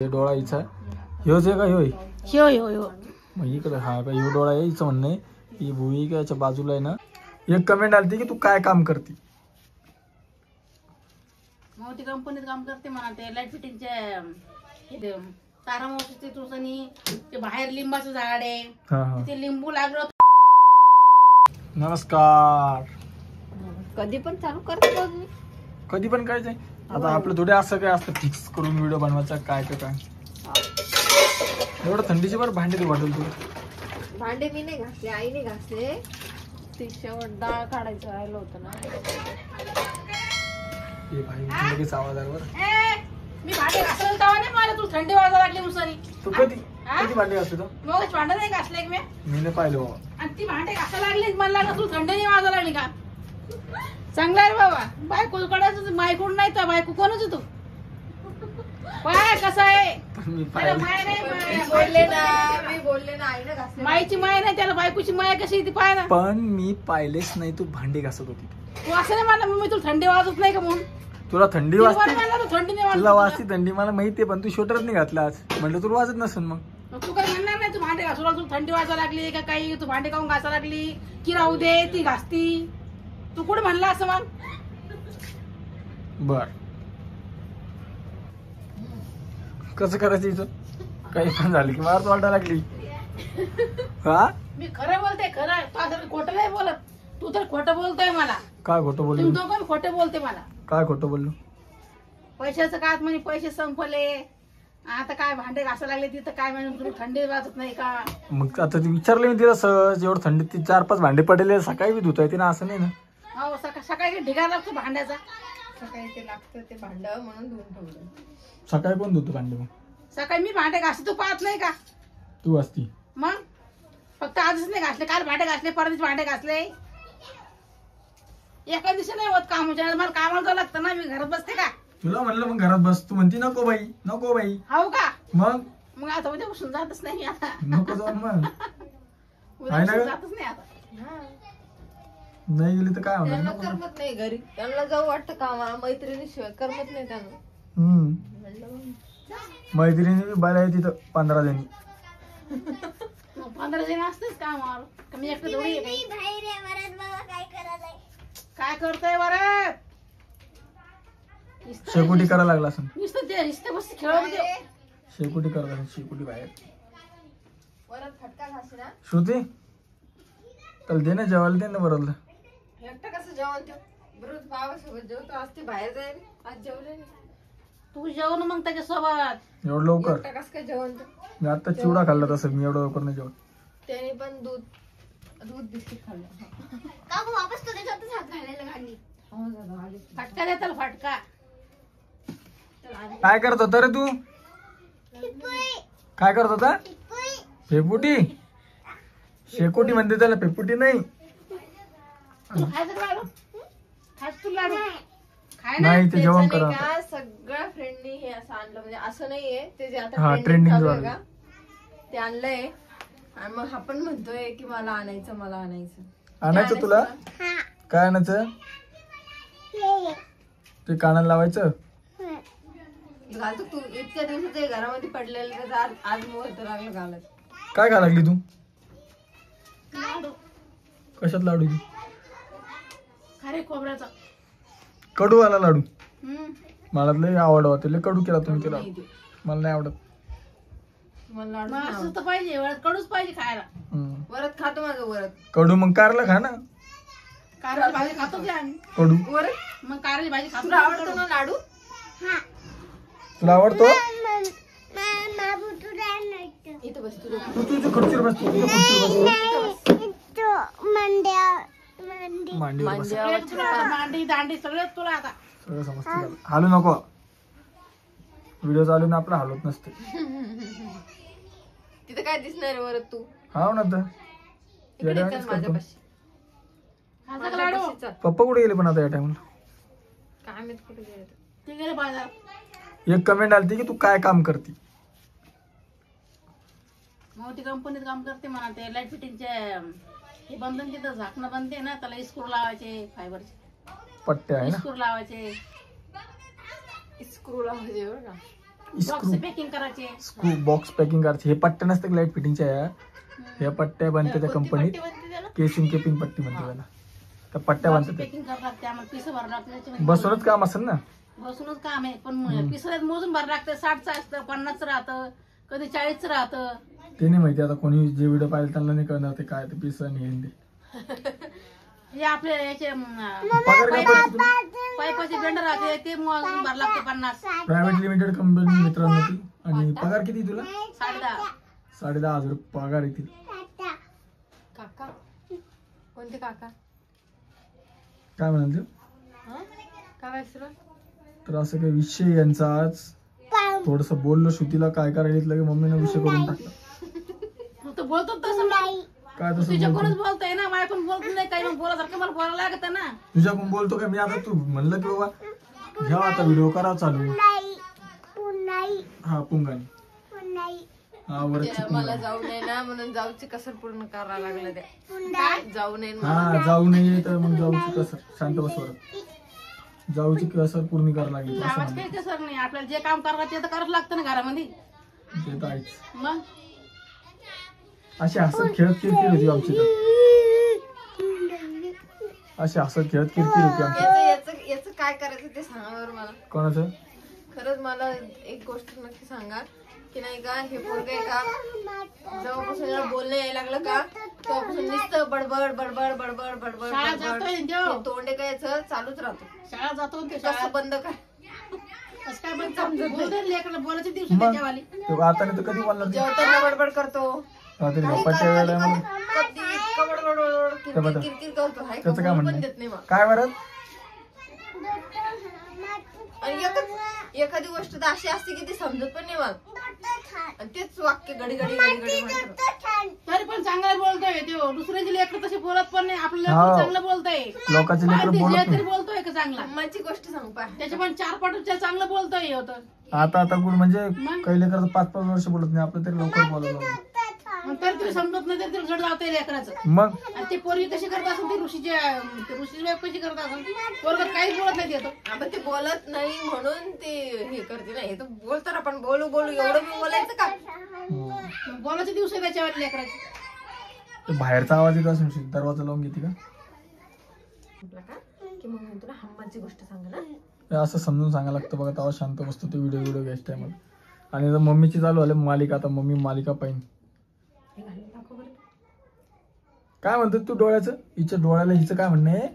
डोळा हिचा ह्योच आहे का ह्यो ह्यो ह्यो ह्यो मग इकडे हा का ह्यो डोळा आहे हिचं म्हणणं आहे. ही भुई का याच्या बाजूला आहे ना. एक कमेंट आली की तू काय काम करते. मोठी कंपनीत काम करते म्हणा. ते लाईट फिटिंगचे तारा मोठीचे तुझनी ते बाहेर लिंबाचं झाड आहे ते लिंबू लागलं. नमस्कार. कधी पण चालू करते बघ मी. कधी पण काय आता आपलं थोडे असं काय असतं फिक्स करून व्हिडिओ बनवायचा काय काय एवढं थंडीचे बरं भांडे तू वाटेल तुला. भांडे मी नाही घासले, आईने घासले. ते शेवट डाळ काढायचं राहिलं होतं ना. हे भाई लगेच आवाज आला बरं. मी भांडे घासले तेव्हा नाही मला तू थंडी वाजायला लागली मुसारी. तू कधी भांडे घासतो. मग भांडे नाही घासले मी नाही पाहिलं बाबा. आणि ती भांडे घासायला लागली मला लागलं तू थंडी नाही वाजायला लागली का. चांगला आहे बाबा. बायको कडे बायकोड नाही तर बायको कोणच तू पाय कसा आहे. बोलले ना आईने घासले. माईची माय नाही त्याला बायकोची माया कशी ती पाय ना. पण मी पाहिलेच नाही तू भांडे घासत होती. तू असं नाही म्हणला मी तुला थंडी वाजत नाही का म्हणून. तुला थंडी वाजते. थंडी नाही तुला वाजते थंडी मला माहितीये पण तू शोटरच नाही घातला आज म्हटलं तुला वाजत नसेल. मग तू काय म्हणणार नाही तू भांडे घासू लागली तुला थंडी वाजायला लागली का काही तू भांडे काऊन घासायला लागली की राहू दे ती घासती. तू कुठे म्हणला असं मग. बर कसं करायचं इथं काही पण झालं की मारत वाटायला लागली. हा मी खरं बोलते खरं. तू असं खोटं नाही बोलत. तू तर खोटं बोलतोय मला. काय खोटं बोललो. तुम्ही दोघं खोटे बोलते मला. काय खोटं बोललो. पैशाचं काय म्हणजे पैसे संपले आता काय भांडे घासायला लागले तिथं काय म्हणजे तुला थंडी वाजत नाही का. मग आता ते विचारलं मी तिला सहज एवढं थंडीत 4-5 भांडे पडले सकाळी बी धुता येते ना असं नाही ना. हो सकाळी ढिगारा लागतो भांड्याचा. सकाळी ते लागतं ते भांडं म्हणून धुवून ठेवलं. सकाळी कोण धुतो भांडे. मग सकाळी मी भांडे घासते तू पाहत नाही का. तू असती मग फक्त आजच नाही घासले काल भांडे घासले परवा दिवशी भांडे घासले. एका दिवशी नाही होत काम. मला कामाला जावं लागतं ना. मी घरात बसते का. तुला म्हणलं मग घरात बस तू म्हणती नको बाई नको बाई. हो का. मग आता उद्यापासून जातच नाही आता. नको जाऊन मग उद्यापासून जातच नाही आता. नाही गेली तर काय त्यांना होणार. करमत नाही घरी. त्यांना जाऊ वाटतं कामाला मैत्रिणीशिवाय करमत नाही त्यांना. मैत्रिणी बी बऱ्या आहे तिथं 15 जणी. 15 जण असतेच कामावर. कमी एकटं थोडी काय करतोय वरात. शेकोटी करायला लागला असं. नुसतं ते नुसतं बस खेळत दे. शेकोटी करायला शेकोटी बाहेर. वरात फटका घासे ना. श्रुती त्याला दे ना जेवायला दे ना बरं. एकटं कसं जेवण ते बरोबर बाबासोबत जेवतो. आज ते बाहेर जाईल आज जेवले नाही. तू जेवण मग त्याच्यासोबत एवढं लवकर. एकटं कसं काय जेवण ते. मी आता चिवडा खाल्ला तसं मी एवढं लवकर नाही जेवत. त्याने पण दूध बिस्किट खाल्लं. वापस तो त्याच्यातच हात घालायला घाली. फटका दे त्याला फटका. काय करत होता रे तू. काय करत होता. पेपुटी शेकोटी म्हणते त्याला पेपुटी नाही. तू खायचं का लाडू. खायचं तू लाडू खाय ना. नाही ते जेवण करा. का सगळ्या फ्रेंडनी हे असं आणलं म्हणजे असं नाहीये ते जे आता हा, trending trending चालू जो आहे आहे. का ते आणलंय. आणि मग आपण म्हणतोय की मला आणायचं. आणायचं तुला काय आणायचं. ते कानाला लावायचं. घालतो तू इतक्या दिवसात ते घरामध्ये पडलेलं त्याचं आज मुहूर्त लागलं घालत. काय खा लागली तू. लाडू कशात लाडू. खरे खोबऱ्याचा कडू आला लाडू. हम्म. मला लय आवडत लय कडू केला तुम्ही ते लाडू. मला नाही आवडत. मला लाडू मग नाही असं आवडत. तर पाहिजे वरत कडूच पाहिजे खायला. वरत खातो माझं वरत. कडू मग कारला खा ना. कारली भाजी खातो की आम्ही. कडू वरत मग कारली भाजी खातो. तुला आवडतो ना लाडू. तुला आवडतो. इथं बस तुला तू तुझ्या खुर्चीवर बस. तू तुझ्या खुर्चीवर बस. मांडीवर बस. मांडी दांडी सगळं तुला आता. सगळं समजतं. हालू नको. व्हिडिओ चालू ना आपला हालत नसते. तिथं काय दिसणार आहे वरत तू. हा ना तर इकडे चल येड्यावानीच करतो. माझ्यापाशी. खायचं का लाडू. माझ्यापाशी चल. पप्पा कुठे गेले पण आता या टाइमला. काय माहित कुठे गेले ते. ते गेले बाजार. एक कमेंट आली की तू काय काम करते. मोठी कंपनीत काम करते म्हणा. ते लाईट फिटिंगचे हे बंधन तिथं झाकणं बनते ना त्याला इस्क्रू लावायचे फायबरचे पट्टे आहे ना. इस्क्रू लावायचे. स्क्रू लावायचे बरं का. स्क्रू पॅकिंग करायचे. स्क्रू बॉक्स पॅकिंग करायचे. हे पट्ट्या नसते लाईट फिटिंगच्या ह्या पट्ट्या बनते त्या कोणती कंपनीत. पट्टी बनते त्याला? केसिंग केपिंग पट्टी म्हणते त्याला. त्या पट्ट्या बनतात त्या. पॅकिंग करावं लागते आम्हाला. पिसं भरावं लागतं त्याच्यामध्ये. बसूनच काम असेल ना. बसूनच काम आहे पण पिसं मोजून भरावं लागतं. 60चं असतं, 50चं राहतं, कधी 40चं राहतं. ते नाही माहिती आता कोणी जे व्हिडिओ पाहिजे त्यांना नाही कळणार ते काय ते पिसं आणि हे ते. हे आपले याचे पगार काय पडतो तुला? पाईपाचे बेंडर राहते ते मोजून भरावं लागते 50. प्रायव्हेट लिमिटेड कंपनी मित्रांनो ती. आणि पगार किती तुला? 10.5. 10,500 पगार येतील. काका कोणते काका? काय म्हणाल तू? काय व्हायचं? तर असं काही विषय यांचा आज थोडस बोललो श्रुतीला काय करायला लगे मम्मीने विषय करून टाकला. तू तर बोलतो तसं काय तसं तुझ्याकडूनच बोलतो? बोलतोय ना. माझ्या पण बोलत नाही काही. मग बोलासारखं मला बोलायला लागत ना. तुझ्याकडून बोलतो का मी? आता तू म्हणलं की बाबा घ्या आता व्हिडिओ करा चालू. हा पुंगानी. हा वरची मला पुंगानी. जाऊ नये ना म्हणून जाऊची कसर पूर्ण करायला लागलं ते. जाऊ नये हा जाऊ नये तर मग जाऊची कसर. शांत बस वर. जाऊची कसर पूर्ण करायला लागली असं आवाज म्हणलं. काही कसं नाही. आपल्याला जे काम करायचं ते तर करावं लागतं ना घरामध्ये. ते तर आहेच. मग अशी हसत खेळत किरकिर होती आमची तर. अशी हसत खेळत किरकिर होती आमची. याचं काय करायचं ते सांगा बरं मला. कोणाचं? खरंच मला एक गोष्ट नक्की सांगा की नाही का हे पोरग आहे का जेव्हापासून याला बोलणं यायला लागलं का तेव्हापासून नुसतं बडबड बडबड बडबड बडबड शाळा जातोय बडबड ना तो. तोंडे काय याचं चालूच राहतो. शाळा जातो ना ते. कसं शाळा बंद काय कसं काय बंद बोलते लेकरं. बोलायचे दिवस मग त्याच्यावाली. तो आता नाही तर कधी बोलणार ती? जेवताना बडबड करतो. रात्री झोपाच्या वेळेला मग कधी इतकं बडबड किरकिर किरकिर करतो. हाय का त्याचं काय बोलू पण म्हणणं देत नाही मग. काय बरं? आणि एखादी गोष्ट तर अशी असते की ती समजत पण नाही मग. आणि तेच वाक्य घडी घडी घडी घडी म्हणतो. तरी पण चांगलं बोलतोय तो. दुसऱ्याची लेकर तसे बोलत पण नाही. आपलं हा. लेकरं चांगलं बोलतोय. लोकांचे लेकरं बोलत तरी नाही. बोलतोय का चांगला. माझी गोष्ट सांगू पा. त्याच्या पण 4 पट चांगलं बोलतोय होतं. आता गुड म्हणजे मग? काही लेकर 5-5 वर्ष बोलत नाही. आपलं तरी लवकर बोलायला लागलं. मग तरी तुला समजत नाही तरी तुला जड जावतंय लेकराचं. मग आणि ते पोरगी कशी करत असेल ती ऋषीची बायको कशी करत असेल. पोरगं काहीच बोलत नाही येतो. आपण ते बोलत नाही म्हणून ते हे करते नाही. हे तर बोलतो ना आपण बोलू बोलू एवढं मी बोलायचं का. मग बोलायचे दिवस आहे त्याच्यावर लेकराचे. ते बाहेरचा आवाज येत असेल. दरवाजा लावून घेते का? म्हटलं का की मग मी तुला हम्माची गोष्ट सांगा ना. हे असं समजून सांगायला लागतं बघा. तेव्हा शांत बसतो ते व्हिडिओ घ्यायच्या टायमाला. आणि आता मम्मीची चालू आले मालिका. आता मम्मी मालिका पाहिजे. हे घालून दाखव बरं. काय म्हणतो तू डोळ्याचं? हिच्या डोळ्याला हिचं काय म्हणणं आहे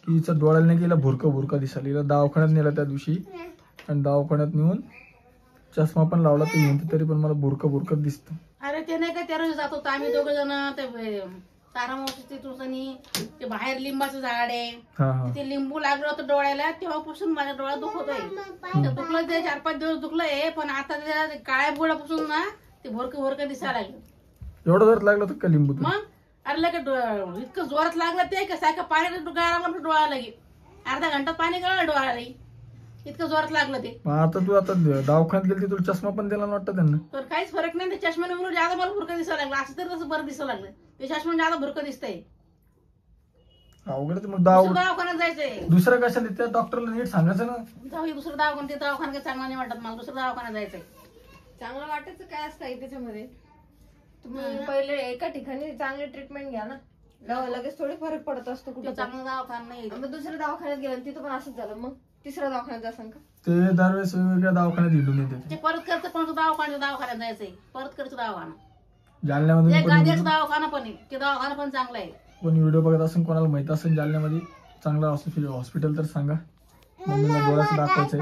की हिचं डोळ्याला नाही गेला भुरकं दिसायला. हिला दवाखान्यात नेला त्या दिवशी. आणि दवाखान्यात नेऊन चष्मा पण लावला तर म्हणते तरी पण मला भुरकं दिसतं. अरे ते नाही का त्या रोजी जात होतो आम्ही 2 जण. ते तारामावशीची तुळसानी ते बाहेर लिंबाचं झाड आहे. हा हा. ते लिंबू लागलं होतं डोळ्याला. तेव्हापासून माझ्या डोळ्यात दुखतोय. दुखलं ते 4-5 दिवस दुखलंय. पण आता त्या काळ्या बुडापासून ना ते भोरकं दिसायला लागलं. एवढं जर लागलं तर का लिंबू तुला? मग अरे लगे इतकं जोरात लागलं ते का सारखं पाण्यात गाळा डोळा लगे. अर्धा घंटा पाणी गाळलं डोळ्याला. इतकं जोरात लागलं ते. मग आता तू आता दवाखान्यात गेली तुला चष्मा पण दिला वाटतं त्यांना? तर काहीच फरक नाही. ते चष्म्याने म्हणून जादा मला भुरकं दिसायला लागलं. असं तर तसं बरं दिसायला लागलं. ते चष्म्याने जादा भुरकं दिसतंय. अवघड आहे ते. मग दुसरं दवाखान्यात जायचंय. दुसरं कशाला त्या डॉक्टरला नीट सांगायचं ना. जाऊ दुसरं दवाखाना. ते दवाखाना काही चांगला नाही वाटत मला. दुसरं दवाखान्यात जायचंय. चांगलं वाटायचं काय असतं त्याच्यामध्ये. तुम्ही पहिले एका ठिकाणी चांगली ट्रीटमेंट घ्या ना. लगेच थोडी फरक पडत असतो ते कुठे. चांगला दवाखाना नाही. मग दुसऱ्या दवाखान्यात गेलं तिथं पण असंच झालं. मग तिसऱ्या दवाखान्यात जासान का. ते दरवेळेस वेगवेगळ्या दवाखान्यात हिंडून येते. ते परत करतं पण दवाखान्यात जायचंय. परत करतो दवाखाना. जालन्यामध्ये एक गाद्याचा दवाखाना पण आहे. ते दवाखाना पण चांगला आहे. कोणी व्हिडिओ बघत असेल कोणाला माहित असेल जालन्यामध्ये चांगला हॉस्पिटल तर सांगा. मम्मीला डोळ्याचं दाखवायचंय.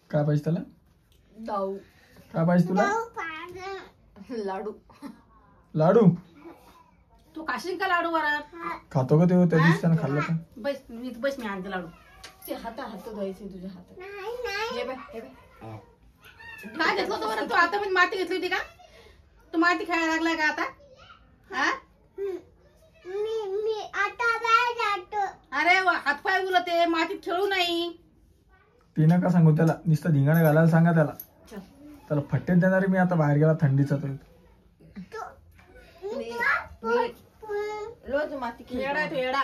काय पाहिजे त्याला? दाऊ. काय पाहिजे तुला? लाडू. लाडू तू खाशील का लाडू वरात? खातो का ते त्या दिवशी त्यानं खाल्लं का? बस मी आणते लाडू. ते हात धुवायचे तुझ्या हातात. हे बाय हे बाय. काय घेतलं होतं बरं तू? आता मी माती घेतली होती का? तू माती खायला लागलाय का आता? हा? अरे हातपाय उलते. मातीत खेळू नाही. ते नका सांगू त्याला. नुसतं धिंगाणा घालायला सांगा त्याला. चल. त्याला फट्टेत देणारे मी आता बाहेर गेला थंडीचा तो. रोज माती येडा आहे तो येडा.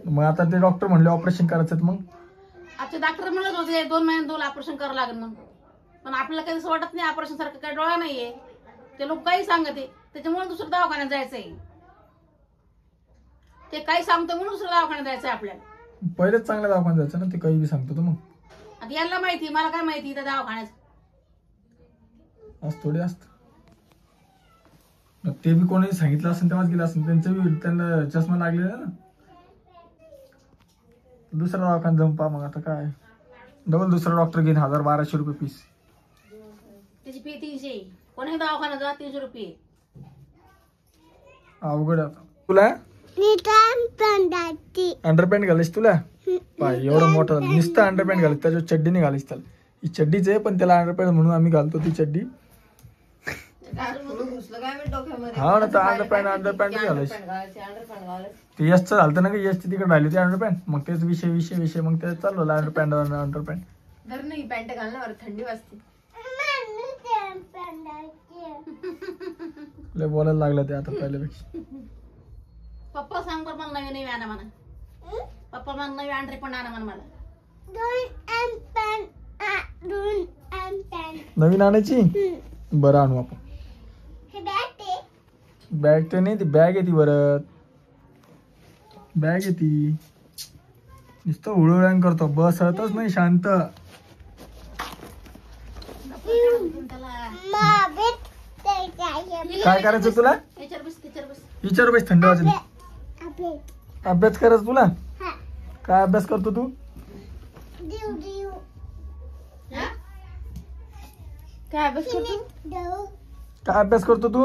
मग आता ते डॉक्टर म्हणले ऑपरेशन करायचं. मग आमचे डॉक्टर म्हणत होते 2 महिन्यात 2 ऑपरेशन करावं लागेल म्हणून, पण आपल्याला काही असं वाटत नाही ऑपरेशन सारखं काही डोळा नाहीये. ते लोक काही सांगते त्याच्यामुळे दुसऱ्या दवाखान्यात जायचंय. ते काही सांगतो म्हणून दुसऱ्या दवाखान्यात जायचंय आपल्याला. पहिलेच चांगल्या दवाखान्यात जायचं ना, ते काही बी सांगतो तर मग. आता यांना माहिती, मला काय माहिती त्या दवाखान्यात. आज थोडी असत ते बी कोणी सांगितलं असेल तेव्हाच गेलं असेल, त्यांना चष्मा लागलेला ना. दुसरा दवाखान्यात जाऊन पहा मग. आता काय डबल दुसरा डॉक्टर घेईन 1000-1200 रुपये फीस. त्याची फी 300. कोणी दवाखान्यात जा 300 रुपये. अवघड आहे आता. तुला अंडरपॅन्ट घालीस तुला पाय एवढं मोठं झालं नुसतं अंडरपॅन्ट घालीस, त्याच्यावर चड्डी नाही घालीस. त्याला ही चड्डीच आहे पण त्याला अंडरपॅन्ट म्हणून आम्ही घालतो ती चड्डी. हा ना, तर अंडरपॅन्ट घालायची. ते यशचं झालं ना का, यशची तिकडे राहिली ती अंडरपॅन्ट, मग तेच विषय मग ते चालू अंडरपॅन्ट. धर नाही पॅन्ट घालणार, थंडी वाजते. लय बोलायला लागलं ते आता पहिल्यापेक्षा. पप्पा सांग बरं मला नवी आणा म्हणा. पप्पा मला नवी अंडरपॅन्ट आणा म्हणा मला. नवीन आणायची. बरं आणू आपण. बॅग तर नाही, ती बॅग आहे ती. बरं बॅग आहे ती. नुसतं हुळहुळ्यान करतो, बसतच नाही शांत. काय करायचं तुला? विचार बस थंड वाजत. अभ्यास करायचं तुला? काय अभ्यास करतो तू? काय अभ्यास करतो? काय अभ्यास करतो तू?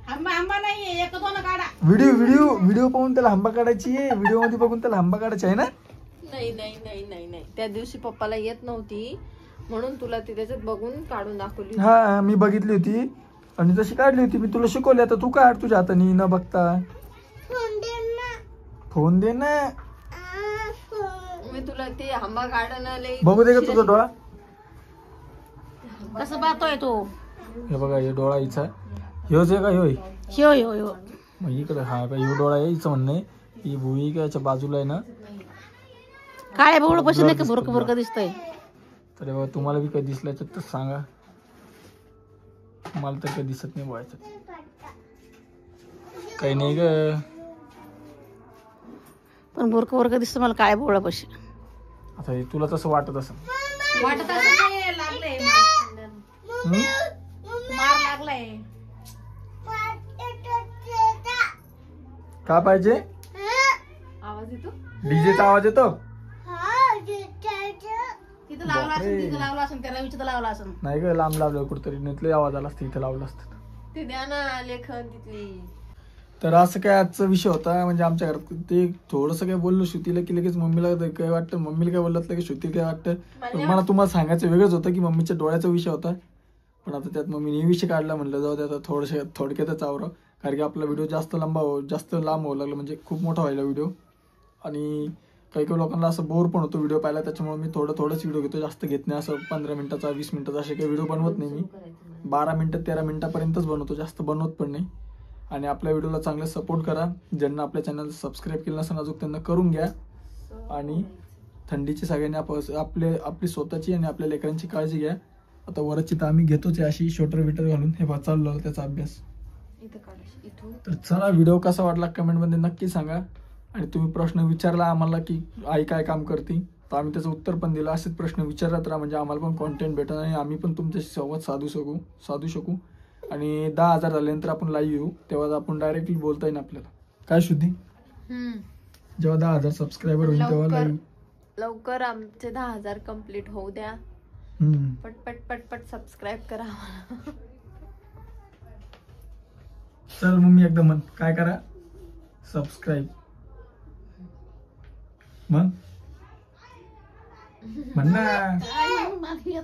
आंबा नाहीये, 1-2 काढा. व्हिडिओ पाहून त्याला आंबा काढायची आहे. व्हिडिओ मध्ये बघून त्याला आंबा काढायची आहे ना. नाही. त्या दिवशी पप्पाला येत नव्हती म्हणून तुला ती त्याच्यात बघून काढून दाखवली. हा मी बघितली होती आणि तशी काढली होती. मी तुला शिकवली. आता तू काढ तुझ्या हाताने न बघता. फोन दे ना. मी तुला ते आंबा काढणं लई बघू दे का तुझा डोळा. कसं पाहतोय तो? हे बघा, हे डोळा हिचा ह्योच आहे का? ह्यो मग इकडे हा का ह्यो डोळा आहे. हिचं म्हणणं आहे ही भुई का याच्या बाजूला आहे ना, काळ्या बघू पासून नाही का भुरक दिसतंय. तर बघा तुम्हाला बी काही दिसलं तर सांगा. मला तर काही दिसत नाही बघायचं. काही नाही ग, पण भुरक दिसतं मला काळ्या बोळापाशी. आता हे तुला तसं वाटत असेल. वाटत लागलंय मार लागलाय. का पाहिजे? आवाज येतो. डीजेचा आवाज येतो. तिथं लावला असेल, तिथं लावला असेल, त्या रवीचं लावला असेल. नाही ग, लांब लावलं कुठतरी, नेतले आवाज आला असतं. इथं लावलं असतं. ते द्या ना लेखन तिथली. तर असं काय आजचा विषय होता. म्हणजे आमच्या घरात ते थोडंसं काय बोललो श्रुतीला की लगेच मम्मीला काय वाटतं, मम्मीला काय बोललं की श्रुतीला काय वाटतं. पण मला तुम्हाला सांगायचं वेगळंच होतं की मम्मीच्या डोळ्याचा विषय होता. पण आता त्यात मम्मीने विषय काढला. म्हणलं जाऊ दे आता थोडक्यातच आवरा, कारण की आपला व्हिडिओ जास्त लांब होऊ लागला. म्हणजे खूप मोठा व्हायला व्हिडिओ. आणि काही लोकांना असं बोर पण होतो व्हिडिओ पाहायला. त्याच्यामुळे मी थोडंच व्हिडिओ घेतो, जास्त घेत नाही. असं 15 मिनिटाचा 20 मिनिटाचा असे काही व्हिडिओ बनवत नाही मी. 12 मिनिटं 13 मिनिटापर्यंतच बनवतो, जास्त बनवत पण नाही. आणि आपल्या व्हिडिओला चांगलं सपोर्ट करा. ज्यांना आपल्या चॅनल सबस्क्राईब केलं नसेल अजून त्यांना करून घ्या. आणि थंडीची सगळ्यांनी आपली स्वतःची आणि आपल्या लेकरांची काळजी घ्या. आता वरची तर आम्ही घेतोच आहे अशी शोटर विटर घालून. हे बघा चाललो त्याचा अभ्यास. तर चला, व्हिडिओ कसा वाटला कमेंटमध्ये नक्की सांगा. आणि तुम्ही प्रश्न विचारला आम्हाला की आई काय काम करते, तर आम्ही त्याचं उत्तर पण दिलं. असेच प्रश्न विचारत राहा, म्हणजे आम्हाला पण कॉन्टेंट भेटेल आणि आम्ही पण तुमच्याशी संवाद साधू शकू. आणि 10,000 झाल्यानंतर आपण लाईव्ह येऊ, तेव्हा आपण डायरेक्टली बोलता येईल आपल्याला. काय शुद्धी? जेव्हा 10,000 सबस्क्रायबर होईल तेव्हा लाईव्ह. लवकर आमचे 10,000 कम्प्लीट होऊ द्या. पटपट सबस्क्राईब करा. चल मम्मी एकदा म्हण, काय करा? सबस्क्राईब म्हण ना.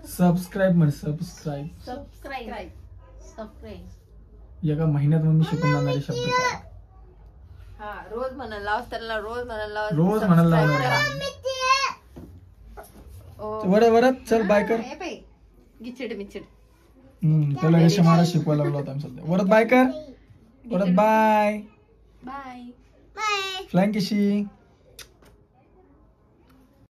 सबस्क्राईब म्हण. सबस्क्राईब एका महिन्यात मम्मी शिकून जाणारे शब्द काय? हा, रोज म्हणायला लाव त्याला. रोज म्हणायला वरत चल बाय कर. गिचिड मिचिड. त्याला रेषा मारा शिकवायला लागलो होता आम्ही सध्या. वरत बाय कर. वरत बाय. बाय. फ्लॅंक कशी?